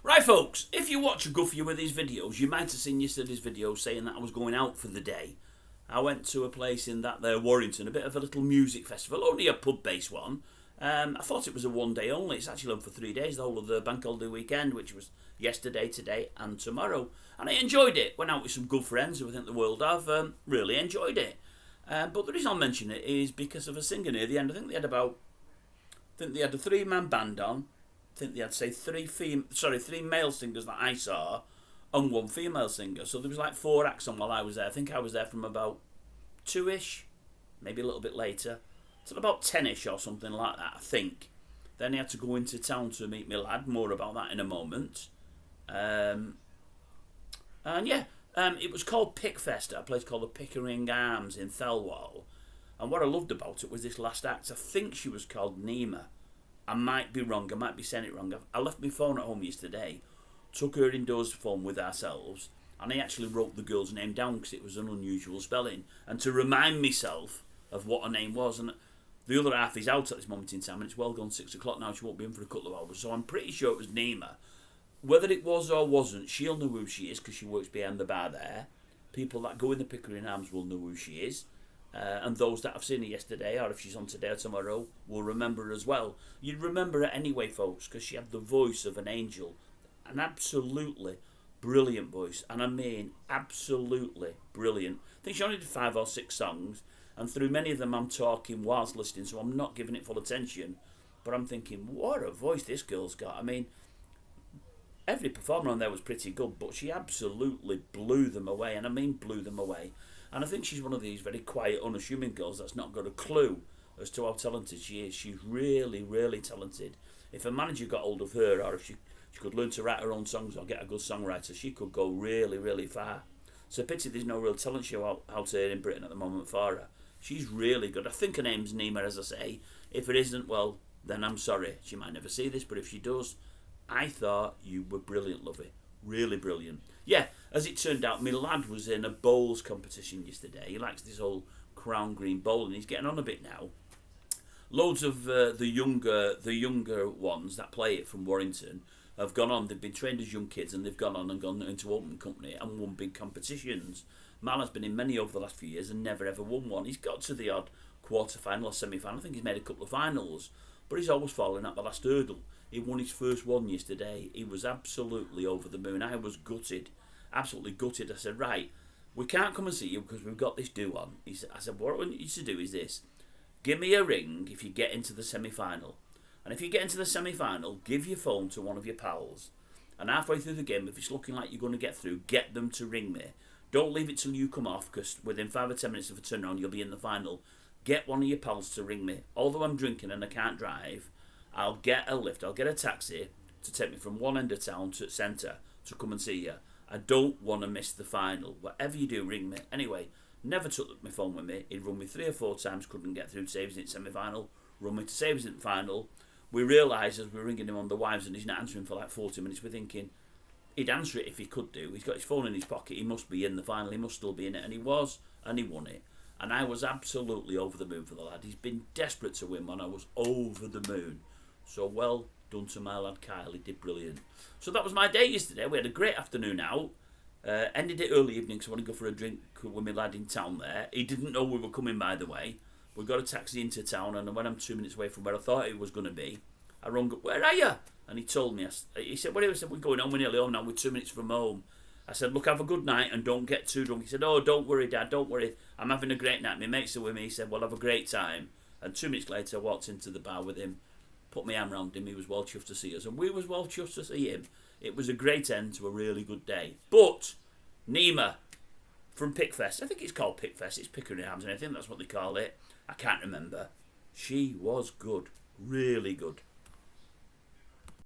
Right, folks, if you watch a good few of these videos, you might have seen yesterday's video saying that I was going out for the day. I went to a place in that there, Warrington, a bit of a little music festival, only a pub-based one. I thought it was a one day only. It's actually on for 3 days, the whole of the bank holiday weekend, which was yesterday, today and tomorrow. And I enjoyed it. Went out with some good friends who I think the world have. Really enjoyed it. But the reason I'll mention it is because of a singer near the end. I think they had a three-man band on. I think they had, say, three male singers that I saw and one female singer. So there was like 4 acts on while I was there. I think I was there from about 2-ish, maybe a little bit later, till about 10-ish or something like that, I think. Then he had to go into town to meet my lad. More about that in a moment. It was called Pickfest at a place called the Pickering Arms in Thelwall. And what I loved about it was this last act. I think she was called NIMAH. I might be wrong, I might be saying it wrong. I left my phone at home yesterday, took her indoors phone with ourselves, and I actually wrote the girl's name down because it was an unusual spelling, and to remind myself of what her name was. And the other half is out at this moment in time, and it's well gone 6 o'clock now. She won't be in for a couple of hours, so I'm pretty sure it was NIMAH. Whether it was or wasn't, she'll know who she is because she works behind the bar there. People that go in the Pickering Arms will know who she is. And those that have seen her yesterday, or if she's on today or tomorrow, will remember her as well. You'd remember her anyway, folks, because she had the voice of an angel. An absolutely brilliant voice. And I mean, absolutely brilliant. I think she only did 5 or 6 songs. And through many of them, I'm talking whilst listening, so I'm not giving it full attention. But I'm thinking, what a voice this girl's got. I mean, every performer on there was pretty good, but she absolutely blew them away. And I mean blew them away. And I think she's one of these very quiet, unassuming girls that's not got a clue as to how talented she is. She's really, really talented. If a manager got hold of her, or if she could learn to write her own songs or get a good songwriter, she could go really, really far. It's a pity there's no real talent show out here in Britain at the moment for her. She's really good. I think her name's NIMAH, as I say. If it isn't, well, then I'm sorry. She might never see this, but if she does, I thought you were brilliant, lovey. Really brilliant. Yeah, as it turned out, my lad was in a bowls competition yesterday. He likes this whole crown green bowl, and he's getting on a bit now. Loads of the younger ones that play it from Warrington have gone on. They've been trained as young kids, and they've gone on and gone into open company and won big competitions. Mal has been in many over the last few years and never ever won one. He's got to the odd quarter-final or semi-final. I think he's made a couple of finals, but he's always fallen at the last hurdle. He won his first one yesterday. He was absolutely over the moon. I was gutted, absolutely gutted. I said, right, we can't come and see you because we've got this do on. I said, what I want you to do is this. Give me a ring if you get into the semi-final. And if you get into the semi-final, give your phone to one of your pals. And halfway through the game, if it's looking like you're going to get through, get them to ring me. Don't leave it till you come off, because within 5 or 10 minutes of a turnaround, you'll be in the final. Get one of your pals to ring me. Although I'm drinking and I can't drive, I'll get a lift, I'll get a taxi to take me from one end of town to centre to come and see you. I don't want to miss the final. Whatever you do, ring me. Anyway, never took my phone with me. He'd run me 3 or 4 times, couldn't get through to saves in semi-final. Run me to saves in the final. We realised as we were ringing him on the wives and he's not answering for like 40 minutes, we're thinking he'd answer it if he could do. He's got his phone in his pocket. He must be in the final. He must still be in it. And he was, and he won it. And I was absolutely over the moon for the lad. He's been desperate to win one. I was over the moon. So well done to my lad Kyle. He did brilliant. So that was my day yesterday. We had a great afternoon out. Ended it early evening because I wanted to go for a drink with my lad in town there. He didn't know we were coming, by the way. We got a taxi into town, and when I'm 2 minutes away from where I thought it was going to be, I rung up, where are you? And he told me, he said, well, I said, we're going home, we're nearly home now, we're 2 minutes from home. I said, look, have a good night and don't get too drunk. He said, oh, don't worry, Dad, don't worry. I'm having a great night. My mates are with me. He said, well, have a great time. And 2 minutes later, I walked into the bar with him, put my arm around him. He was well chuffed to see us, and we was well chuffed to see him. It was a great end to a really good day. But NIMAH from Pickfest, I think it's called Pickfest, it's Pickering Arms, and I think that's what they call it. I can't remember. She was good, really good.